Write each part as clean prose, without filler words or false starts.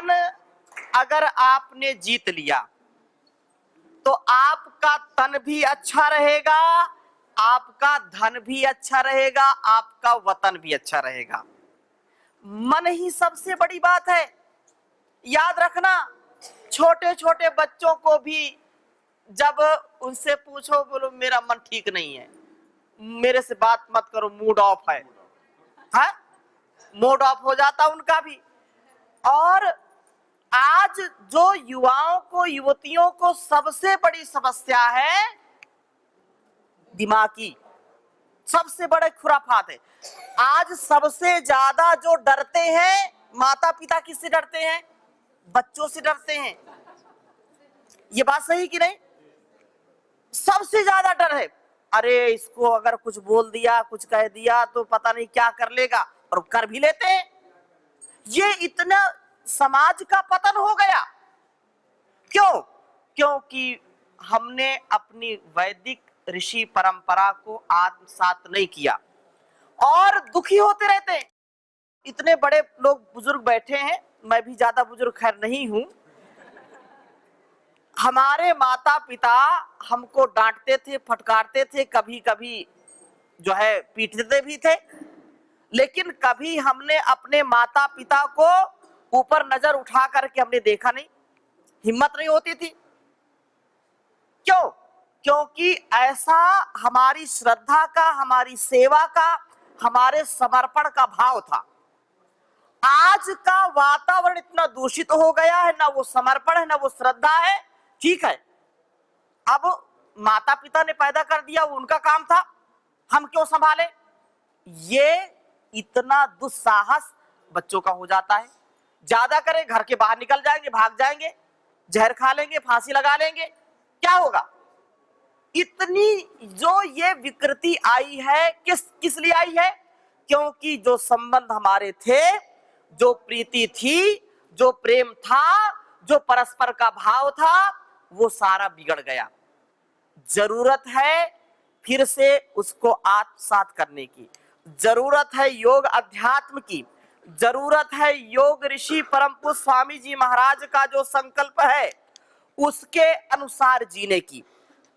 मन अगर आपने जीत लिया तो आपका तन भी अच्छा रहेगा, आपका धन भी अच्छा रहेगा, आपका वतन भी अच्छा रहेगा। मन ही सबसे बड़ी बात है। याद रखना, छोटे छोटे बच्चों को भी जब उनसे पूछो, बोलो मेरा मन ठीक नहीं है, मेरे से बात मत करो, मूड ऑफ है, हाँ? मूड ऑफ हो जाता उनका भी। और आज जो युवाओं को, युवतियों को सबसे बड़ी समस्या है दिमाग की, सबसे बड़े खुराफात है। आज सबसे ज्यादा जो डरते हैं माता पिता, किससे डरते हैं? बच्चों से डरते हैं। ये बात सही कि नहीं? सबसे ज्यादा डर है, अरे इसको अगर कुछ बोल दिया, कुछ कह दिया तो पता नहीं क्या कर लेगा, और कर भी लेते हैं। ये इतना समाज का पतन हो गया। क्यों? क्योंकि हमने अपनी वैदिक ऋषि परंपरा को आत्मसात नहीं किया और दुखी होते रहते हैं। इतने बड़े लोग बुजुर्ग बैठे हैं, मैं भी ज्यादा बुजुर्ग खैर नहीं हूं। हमारे माता पिता हमको डांटते थे, फटकारते थे, कभी कभी जो है पीटते भी थे, लेकिन कभी हमने अपने माता पिता को ऊपर नजर उठा करके हमने देखा नहीं, हिम्मत नहीं होती थी। क्यों? क्योंकि ऐसा हमारी श्रद्धा का, हमारी सेवा का, हमारे समर्पण का भाव था। आज का वातावरण इतना दूषित हो गया है, ना वो समर्पण है, ना वो श्रद्धा है। ठीक है, अब माता पिता ने पैदा कर दिया, वो उनका काम था, हम क्यों संभाले? ये इतना दुस्साहस बच्चों का हो जाता है। ज्यादा करें, घर के बाहर निकल जाएंगे, भाग जाएंगे, जहर खा लेंगे, फांसी लगा लेंगे, क्या होगा? इतनी जो ये विकृति आई है, किस लिए आई है? क्योंकि जो संबंध हमारे थे, जो प्रीति थी, जो प्रेम था, जो परस्पर का भाव था, वो सारा बिगड़ गया। जरूरत है फिर से उसको आत्मसात करने की, जरूरत है योग अध्यात्म की, जरूरत है योग ऋषि परम पूज्य स्वामी जी महाराज का जो संकल्प है उसके अनुसार जीने की।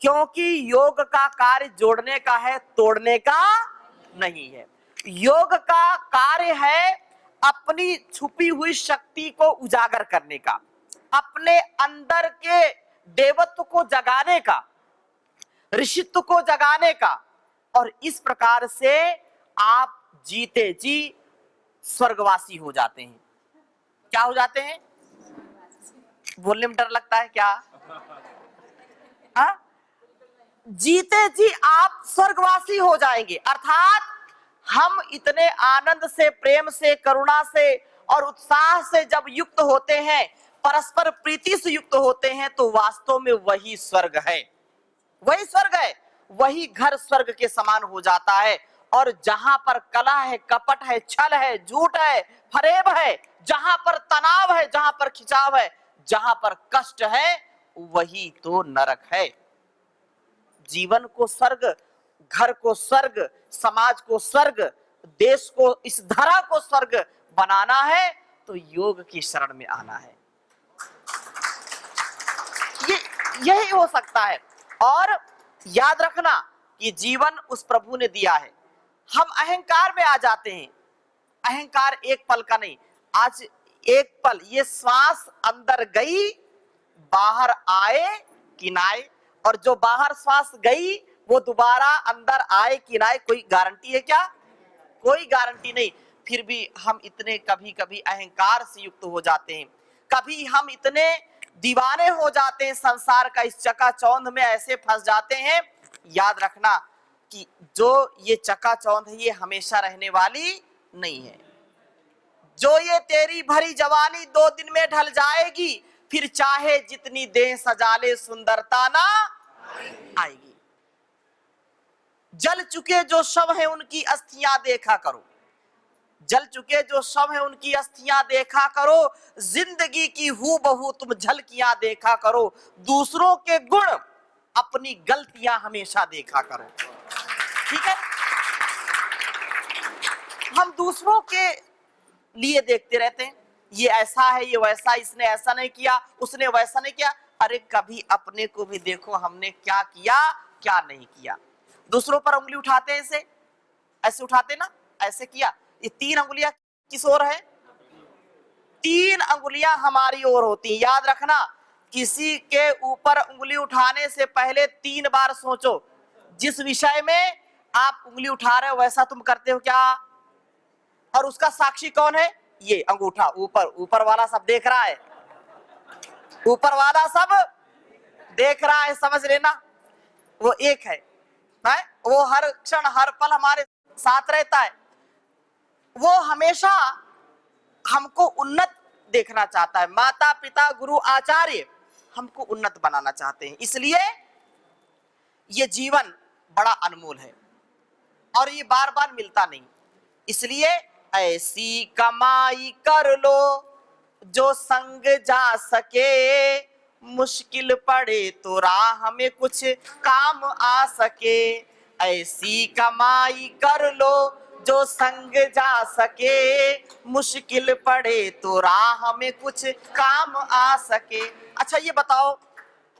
क्योंकि योग का कार्य जोड़ने का है, तोड़ने का नहीं है। योग का कार्य है अपनी छुपी हुई शक्ति को उजागर करने का, अपने अंदर के देवत्व को जगाने का, ऋषित्व को जगाने का। और इस प्रकार से आप जीते जी स्वर्गवासी हो जाते हैं। क्या हो जाते हैं? बोलने में डर लगता है क्या? जीते जी आप स्वर्गवासी हो जाएंगे। अर्थात हम इतने आनंद से, प्रेम से, करुणा से और उत्साह से जब युक्त होते हैं, परस्पर प्रीति से युक्त होते हैं, तो वास्तव में वही स्वर्ग है, वही स्वर्ग है, वही घर स्वर्ग के समान हो जाता है। और जहां पर कलह है, कपट है, छल है, झूठ है, फरेब है, जहां पर तनाव है, जहां पर खिंचाव है, जहां पर कष्ट है, वही तो नरक है। जीवन को स्वर्ग, घर को स्वर्ग, समाज को स्वर्ग, देश को, इस धरा को स्वर्ग बनाना है तो योग की शरण में आना है। यही हो सकता है। और याद रखना कि जीवन उस प्रभु ने दिया है। हम अहंकार में आ जाते हैं। अहंकार एक पल का नहीं, आज एक पल, ये श्वास अंदर गई, बाहर आए कि ना आए, और जो बाहर श्वास गई वो दोबारा अंदर आए कि ना आए, कोई गारंटी है क्या? कोई गारंटी नहीं। फिर भी हम इतने कभी कभी अहंकार से युक्त हो जाते हैं, कभी हम इतने दीवाने हो जाते हैं, संसार का इस चकाचौंध में ऐसे फंस जाते हैं। याद रखना कि जो ये चकाचौंध है, ये हमेशा रहने वाली नहीं है। जो ये तेरी भरी जवानी 2 दिन में ढल जाएगी, फिर चाहे जितनी देह सजा ले, सुंदरता ना आएगी। जल चुके जो शव है उनकी अस्थियां देखा करो, जल चुके जो शव है उनकी अस्थियां देखा करो, जिंदगी की हूबहू तुम झलकियां देखा करो, दूसरों के गुण अपनी गलतियां हमेशा देखा करो। ठीक है? हम दूसरों के लिए देखते रहते हैं, ये ऐसा है, ये वैसा, इसने ऐसा नहीं किया, उसने वैसा नहीं किया। अरे कभी अपने को भी देखो, हमने क्या किया क्या नहीं किया। दूसरों पर उंगली उठाते हैं, ऐसे ऐसे उठाते ना, ऐसे किया। ये 3 अंगुलियां किस ओर है? 3 अंगुलियां हमारी ओर होती। याद रखना, किसी के ऊपर उंगली उठाने से पहले 3 बार सोचो, जिस विषय में आप उंगली उठा रहे हो वैसा तुम करते हो क्या? और उसका साक्षी कौन है? ये अंगूठा, ऊपर ऊपर वाला सब देख रहा है, ऊपर वाला सब देख रहा है, समझ लेना। वो एक है, वो हर क्षण हर पल हमारे साथ रहता है। वो हमेशा हमको उन्नत देखना चाहता है। माता पिता गुरु आचार्य हमको उन्नत बनाना चाहते हैं। इसलिए ये जीवन बड़ा अनमोल है और ये बार बार मिलता नहीं। इसलिए ऐसी कमाई कर लो जो संग जा सके, मुश्किल पड़े तो राह में कुछ काम आ सके। ऐसी कमाई कर लो जो संग जा सके, मुश्किल पड़े तो राह में कुछ काम आ सके। अच्छा ये बताओ,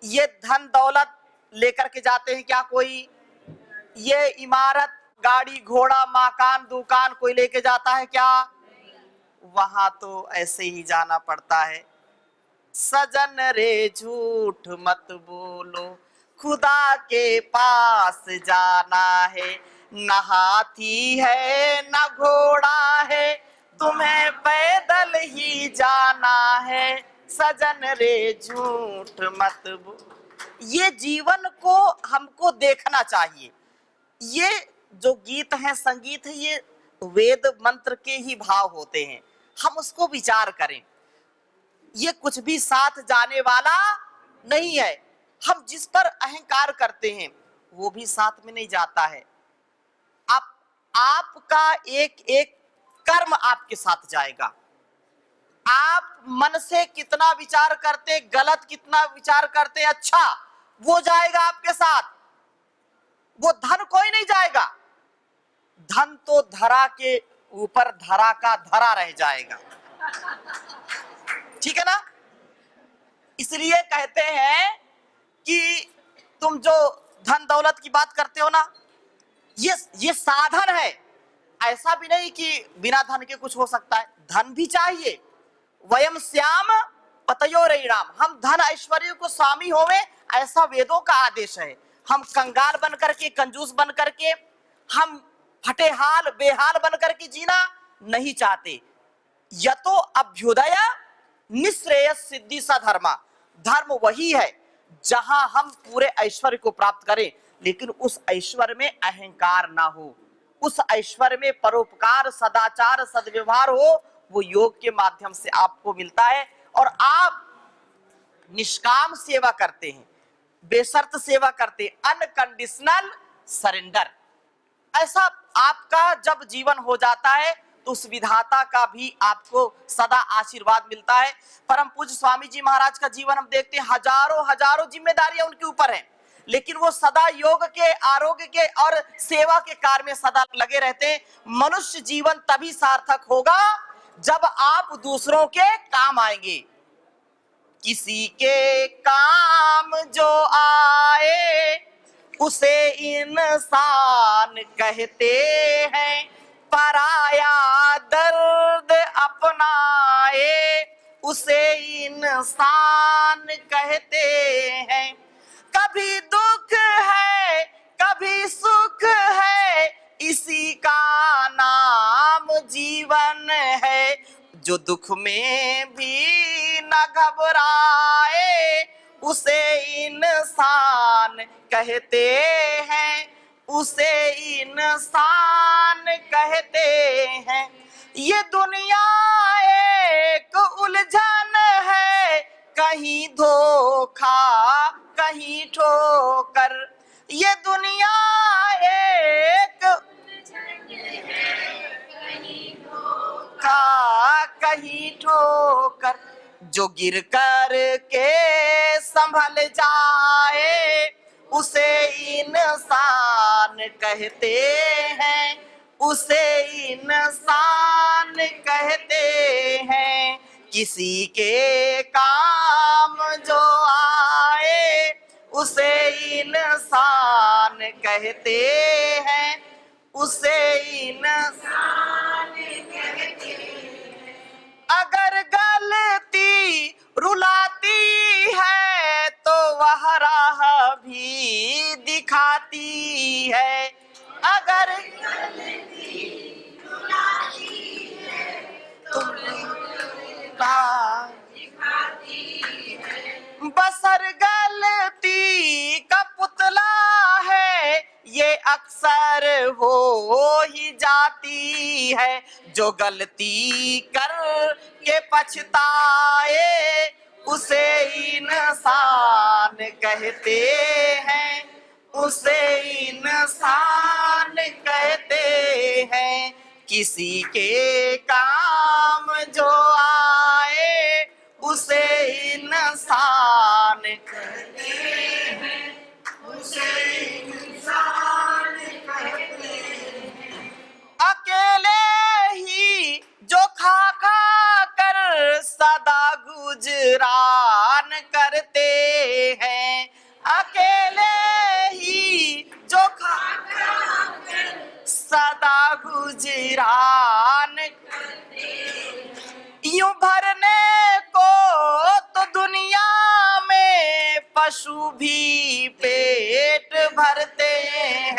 ये धन दौलत लेकर के जाते हैं क्या कोई? ये इमारत गाड़ी घोड़ा मकान दुकान कोई लेके जाता है क्या? वहां तो ऐसे ही जाना पड़ता है। सजन रे झूठ मत बोलो, खुदा के पास जाना है। न हाथी है न घोड़ा है, तुम्हें पैदल ही जाना है। सजन रे झूठ मत बोलो। ये जीवन को हमको देखना चाहिए। ये जो गीत है, संगीत है, ये वेद मंत्र के ही भाव होते हैं। हम उसको विचार करें। ये कुछ भी साथ जाने वाला नहीं है। हम जिस पर अहंकार करते हैं वो भी साथ में नहीं जाता है। आपका एक एक कर्म आपके साथ जाएगा। आप मन से कितना विचार करते, गलत कितना विचार करते, अच्छा वो जाएगा आपके साथ। वो धन कोई नहीं जाएगा। धन तो धरा के ऊपर धरा का धरा रह जाएगा। ठीक है ना? इसलिए कहते हैं कि तुम जो धन दौलत की बात करते हो ना, ये साधन है। ऐसा भी नहीं कि बिना धन के कुछ हो सकता है। धन भी चाहिए। वयम श्याम पतयो राम, हम धन ऐश्वर्य को स्वामी होवे, ऐसा वेदों का आदेश है। हम कंगाल बन करके, कंजूस बन करके, हम फटेहाल बेहाल बन करके जीना नहीं चाहते। यतो अभ्युदय निश्रेयस सिद्धि सधर्मा, धर्म वही है जहां हम पूरे ऐश्वर्य को प्राप्त करें, लेकिन उस ऐश्वर्य में अहंकार ना हो, उस ऐश्वर्य में परोपकार सदाचार सद्व्यवहार हो। वो योग के माध्यम से आपको मिलता है और आप निष्काम सेवा करते हैं, बेशर्त सेवा करते हैं, अनकंडीशनल सरेंडर। ऐसा आपका जब जीवन हो जाता है तो उस विधाता का भी आपको सदा आशीर्वाद मिलता है। परम पूज्य स्वामी जी महाराज का जीवन हम देखते हैं, हजारों हजारों जिम्मेदारियां उनके ऊपर हैं, लेकिन वो सदा योग के, आरोग्य के और सेवा के कार्य में सदा लगे रहते हैं। मनुष्य जीवन तभी सार्थक होगा जब आप दूसरों के काम आएंगे। किसी के काम जो आए उसे इंसान कहते हैं, पराया दर्द अपनाए उसे इंसान कहते हैं। कभी दुख है कभी सुख है, इसी का नाम जीवन है। जो दुख में भी न घबराए उसे इंसान कहते हैं, उसे इंसान कहते हैं। ये दुनिया एक उलझन है, कहीं धोखा कहीं ठोकर। ये दुनिया एक कहीं ठोकर, जो गिर कर के संभल जाए उसे इंसान कहते हैं, उसे इंसान कहते हैं। किसी के काम जो आए उसे इंसान कहते हैं, उसे इंसान कहते हैं। अगर गलती रुलाती है तो वह राह भी दिखाती है, अगर गलती रुलाती है तो बसर गलती का पुतला है, ये अक्सर हो ही जाती है। जो गलती कर के पछताए उसे इंसान कहते हैं, उसे इंसान कहते हैं। किसी के काम जो आए उसे इंसान कहते हैं, उसे इंसान कहते हैं। अकेले ही जो खा खा कर सदा गुजरान करते हैं, अकेले ही जो खा खा कर सदा गुजरान करते हैं। यूं भरने को तो दुनिया में पशु भी पेट भरते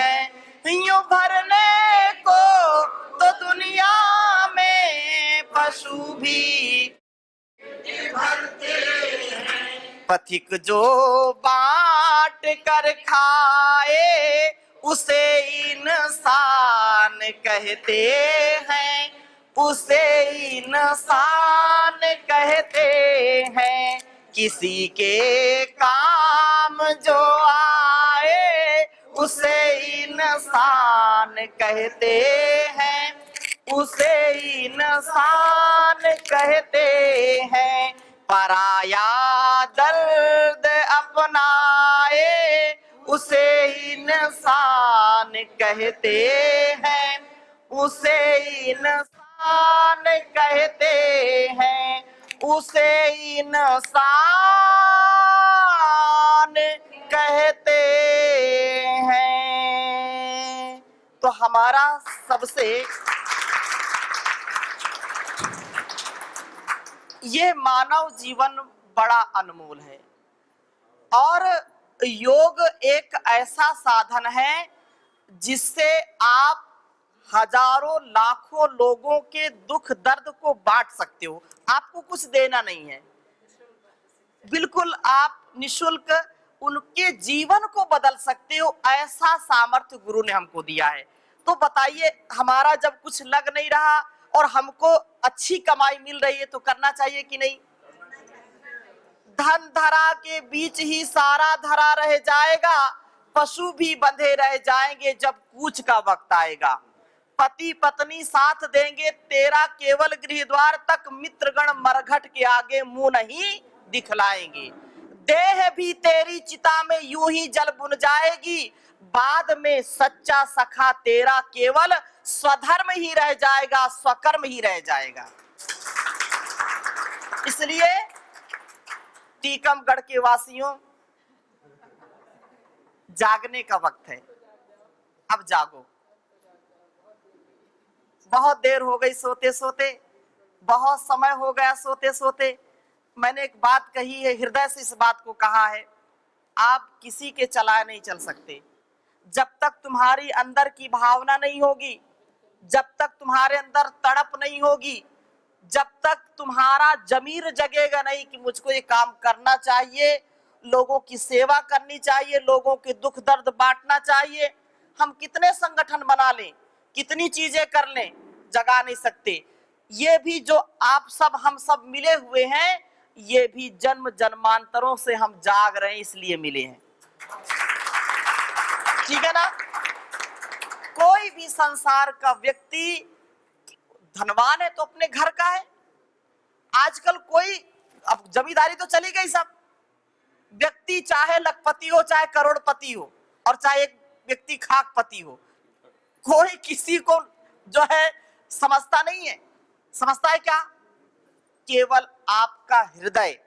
हैं, यूं भरने को तो दुनिया में पशु भी भरते हैं। पथिक जो बांट कर खाए उसे इंसान कहते हैं, उसे इंसान कहते हैं। किसी के काम जो आए उसे इंसान कहते हैं, उसे इंसान कहते हैं। पराया दर्द अपनाए उसे इंसान कहते हैं, उसे इंसान कहते हैं, उसे इंसान कहते हैं। तो हमारा सबसे ये मानव जीवन बड़ा अनमोल है और योग एक ऐसा साधन है जिससे आप हजारों लाखों लोगों के दुख दर्द को बांट सकते हो। आपको कुछ देना नहीं है, बिल्कुल आप निशुल्क उनके जीवन को बदल सकते हो, ऐसा सामर्थ्य गुरु ने हमको दिया है। तो बताइए, हमारा जब कुछ लग नहीं रहा और हमको अच्छी कमाई मिल रही है तो करना चाहिए कि नहीं? धन धरा के बीच ही सारा धरा रह जाएगा, पशु भी बंधे रह जाएंगे जब कूच का वक्त आएगा। पति पत्नी साथ देंगे तेरा केवल गृह द्वार तक, मित्रगण मरघट के आगे मुंह नहीं दिखलाएंगे। देह भी तेरी चिता में यूं ही जल बुन जाएगी, बाद में सच्चा सखा तेरा केवल स्वधर्म ही रह जाएगा, स्वकर्म ही रह जाएगा। इसलिए टीकमगढ़ के वासियों, जागने का वक्त है, अब जागो। बहुत देर हो गई सोते सोते, बहुत समय हो गया सोते सोते। मैंने एक बात कही है, हृदय से इस बात को कहा है, आप किसी के चलाए नहीं चल सकते। जब तक तुम्हारी अंदर की भावना नहीं होगी, जब तक तुम्हारे अंदर तड़प नहीं होगी, जब तक तुम्हारा जमीर जगेगा नहीं कि मुझको ये काम करना चाहिए, लोगों की सेवा करनी चाहिए, लोगों के दुख दर्द बांटना चाहिए, हम कितने संगठन बना लें, कितनी चीजें कर लें, जगा नहीं सकते। ये भी जो आप सब हम सब मिले हुए हैं, ये भी जन्म जन्मांतरों से हम जाग रहे हैं, इसलिए मिले हैं। ठीक है ना? कोई भी संसार का व्यक्ति धनवान है तो अपने घर का है। आजकल कोई, अब जमींदारी तो चली गई सब, व्यक्ति चाहे लखपति हो, चाहे करोड़पति हो, और चाहे एक व्यक्ति खाकपति हो, कोई किसी को जो है समझता नहीं है। समझता है क्या? केवल आपका हृदय,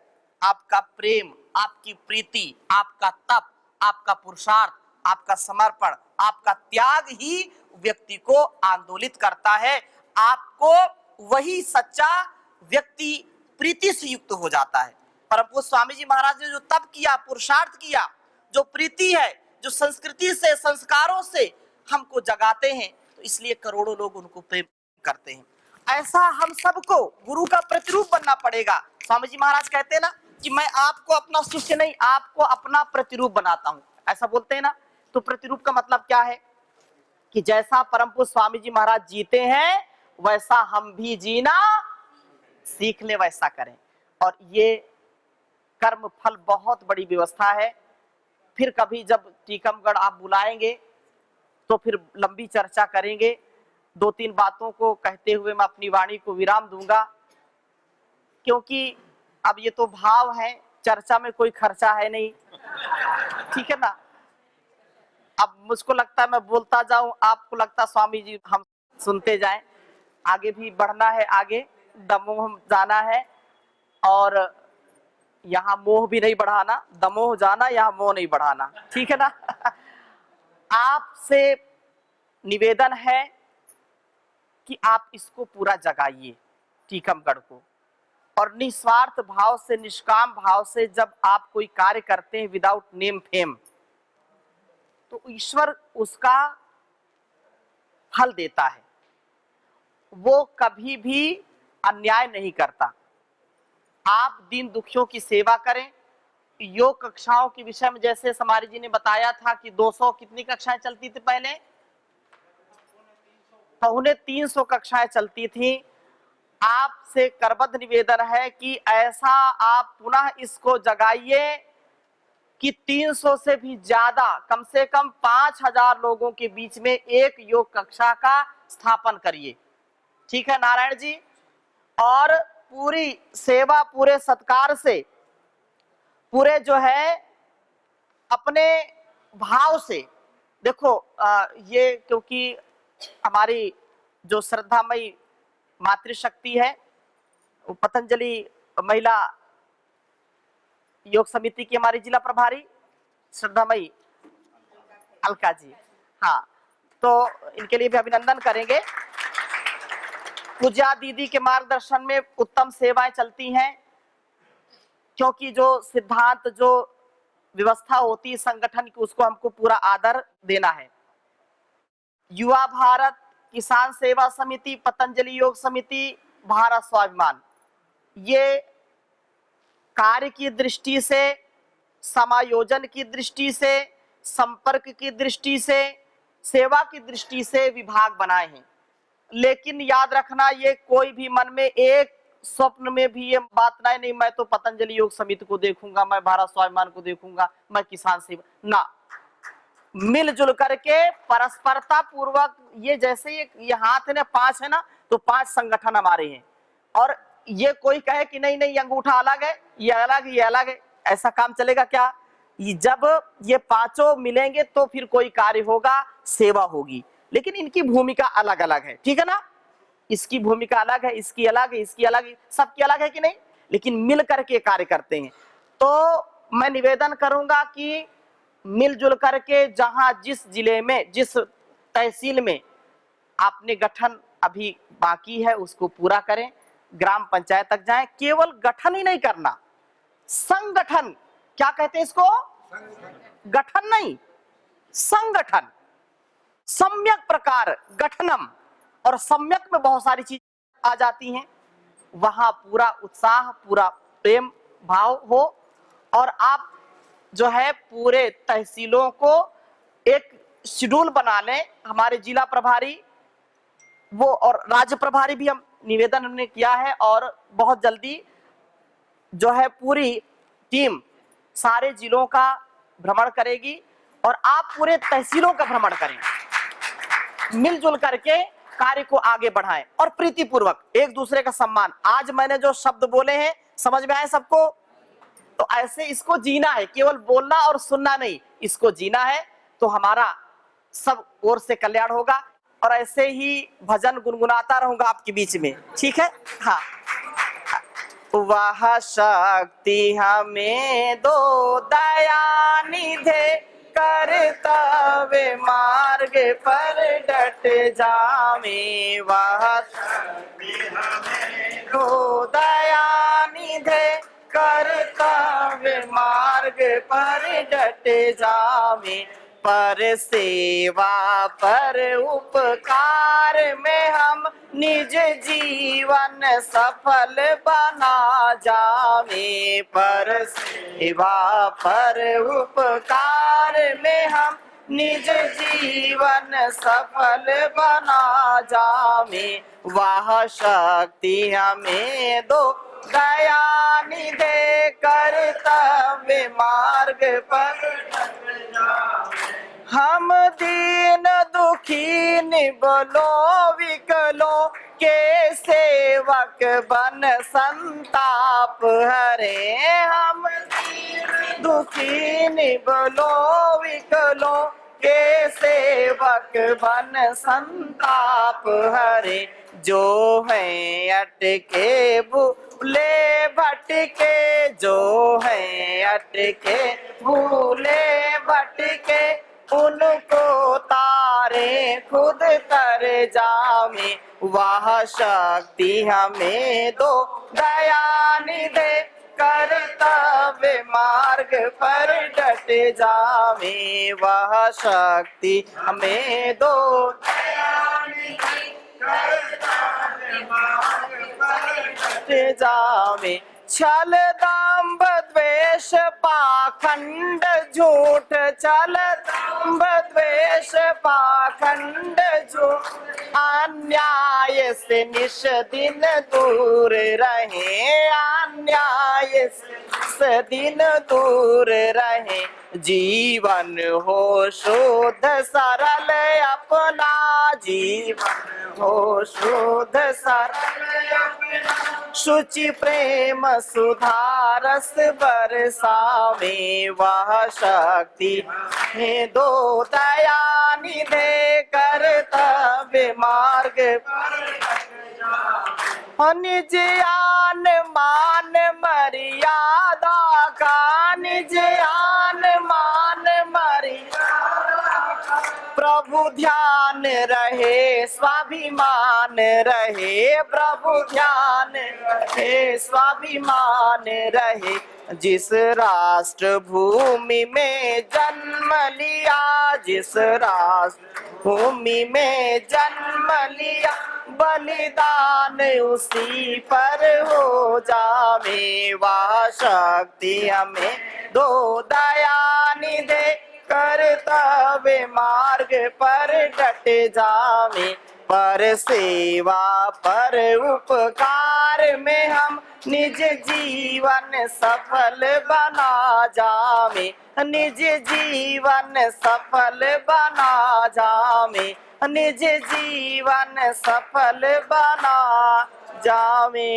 आपका प्रेम, आपकी प्रीति, आपका तप, आपका पुरुषार्थ, आपका समर्पण, आपका त्याग ही व्यक्ति को आंदोलित करता है। आपको वही सच्चा व्यक्ति प्रीति से युक्त हो जाता है। परम पूज्य स्वामी जी महाराज ने जो तप किया, पुरुषार्थ किया, जो प्रीति है, जो संस्कृति से, संस्कारों से हमको जगाते हैं, तो इसलिए करोड़ों लोग उनको प्रेम करते हैं। ऐसा हम सबको गुरु का प्रतिरूप बनना पड़ेगा। स्वामी जी महाराज कहते हैं ना कि मैं आपको अपना शिष्य नहीं, आपको अपना प्रतिरूप बनाता हूं, ऐसा बोलते हैं ना। तो प्रतिरूप का मतलब क्या है कि जैसा परम पूज्य स्वामी जी महाराज जीते हैं वैसा हम भी जीना सीख ले, वैसा करें। और ये कर्म फल बहुत बड़ी व्यवस्था है। फिर कभी जब टीकमगढ़ आप बुलाएंगे तो फिर लंबी चर्चा करेंगे। 2-3 बातों को कहते हुए मैं अपनी वाणी को विराम दूंगा, क्योंकि अब ये तो भाव है, चर्चा में कोई खर्चा है नहीं, ठीक है ना। अब मुझको लगता है मैं बोलता जाऊं, आपको लगता स्वामी जी हम सुनते जाएं। आगे भी बढ़ना है, आगे दमोह जाना है, और यहाँ मोह भी नहीं बढ़ाना, दमोह जाना, यहाँ मोह नहीं बढ़ाना, ठीक है ना। आपसे निवेदन है कि आप इसको पूरा जगाइए टीकमगढ़ को, और निस्वार्थ भाव से, निष्काम भाव से जब आप कोई कार्य करते हैं विदाउट नेम फेम, तो ईश्वर उसका फल देता है। वो कभी भी अन्याय नहीं करता। आप दीन दुखियों की सेवा करें। योग कक्षाओं के विषय में जैसे समारी जी ने बताया था कि 200 कितनी कक्षाएं चलती थी पहले, 350 कक्षाएं चलती थी। आपसे करबद्ध निवेदन है कि ऐसा आप पुनः इसको जगाइए कि 300 से भी ज्यादा, कम से कम 5000 लोगों के बीच में एक योग कक्षा का स्थापन करिए, ठीक है नारायण जी। और पूरी सेवा, पूरे सत्कार से, पूरे जो है अपने भाव से देखो। ये क्योंकि हमारी जो श्रद्धामयी मातृशक्ति है, वो पतंजलि महिला योग समिति की हमारी जिला प्रभारी श्रद्धामयी अलका जी, हाँ, तो इनके लिए भी अभिनंदन करेंगे। पूजा दीदी के मार्गदर्शन में उत्तम सेवाएं चलती हैं, क्योंकि जो सिद्धांत, जो व्यवस्था होती है संगठन की, उसको हमको पूरा आदर देना है। युवा भारत, किसान सेवा समिति, पतंजलि योग समिति, भारत स्वाभिमान, ये कार्य की दृष्टि से, समायोजन की दृष्टि से, संपर्क की दृष्टि से, सेवा की दृष्टि से विभाग बनाए हैं। लेकिन याद रखना, ये कोई भी मन में एक स्वप्न में भी ये बात नहीं मैं तो पतंजलि योग समिति को देखूंगा, मैं भारत स्वाभिमान को देखूंगा, मैं किसान सेवा ना। मिलजुल करके परस्परता पूर्वक, ये जैसे ये हाथ है ना 5 है ना, तो 5 संगठन हमारे हैं। और ये कोई कहे कि नहीं नहीं अंगूठा अलग है, ये अलग, ये अलग है, ऐसा काम चलेगा क्या? जब ये 5 मिलेंगे तो फिर कोई कार्य होगा, सेवा होगी। लेकिन इनकी भूमिका अलग अलग है, ठीक है ना। इसकी भूमिका अलग है, इसकी अलग है, इसकी अलग है, सबकी अलग है कि नहीं, लेकिन मिल करके कार्य करते हैं। तो मैं निवेदन करूंगा कि मिलजुल करके, जहां जिस जिले में, जिस तहसील में आपने गठन अभी बाकी है उसको पूरा करें, ग्राम पंचायत तक जाएं। केवल गठन ही नहीं करना, संगठन, क्या कहते हैं इसको, गठन नहीं, संगठन, सम्यक प्रकार गठनम, और सम्यक में बहुत सारी चीज आ जाती हैं। वहां पूरा उत्साह, पूरा प्रेम भाव हो, और आप जो है पूरे तहसीलों को एक शेड्यूल बना लें। हमारे जिला प्रभारी वो और राज्य प्रभारी भी हम निवेदन हमने किया है, और बहुत जल्दी जो है पूरी टीम सारे जिलों का भ्रमण करेगी, और आप पूरे तहसीलों का भ्रमण करें। मिलजुल करके कार्य को आगे बढ़ाएं, और प्रीतिपूर्वक एक दूसरे का सम्मान। आज मैंने जो शब्द बोले हैं समझ में आए सबको? तो ऐसे इसको जीना है, केवल बोलना और सुनना नहीं, इसको जीना है, तो हमारा सब ओर से कल्याण होगा। और ऐसे ही भजन गुनगुनाता रहूंगा आपके बीच में, ठीक है। हाँ, वह शक्ति हमें दो दया निधे, कर्तव्य मार्ग पर डट जावे। वह दो दया निधे, कर्तव्य मार्ग पर डट जावे। पर सेवा पर उपकार में हम निज जीवन सफल बना जावे। पर सेवा पर उपकार में हम निज जीवन सफल बना जावे। वह शक्ति हमें दो दया निधे, कर्तव्य मार्ग पर हम दीन दुखी निबलो विकलो के सेवक बन संताप हरे। हम दीन दुखी निबलो विकलो के सेवक बन संताप हरे। जो है अटके भूले भटके, जो है अटके भूले भटके, उनको तारे खुद तर जावे। वह शक्ति हमें दो दया निधे, कर्तव्य मार्ग पर डट जावे। वह शक्ति हमें दो दया निधे, कर्तव्य मार्ग पर डट जावे। छल दंभ द्वेष पाखंड झूठ, छल दंभ द्वेष पाखंड झूठ, अन्याय से निश दिन दूर रहे। अन्याय से दिन दूर रहे। जीवन हो शुद्ध सरल अपना, जीवन हो शुद्ध सरल अपना, शुचि प्रेम सुधारस बरसावे। वह शक्ति है दो दया निधे, कर्तव्य मार्ग निज आन मान मर्यादा का, निज आन मान मर्यादा का, प्रभु ध्यान रहे स्वाभिमान रहे। प्रभु ध्यान रहे स्वाभिमान रहे। जिस राष्ट्र भूमि में जन्म लिया, जिस राष्ट्र भूमि में जन्म लिया, बलिदान उसी पर हो जावे। वह शक्ति हमें दो दया निधे, कर्तव्य मार्ग पर डट जावे। पर सेवा पर उपकार में हम निज जीवन सफल बना जावे। निज जीवन सफल बना जावे। निज जीवन सफल बना जावे।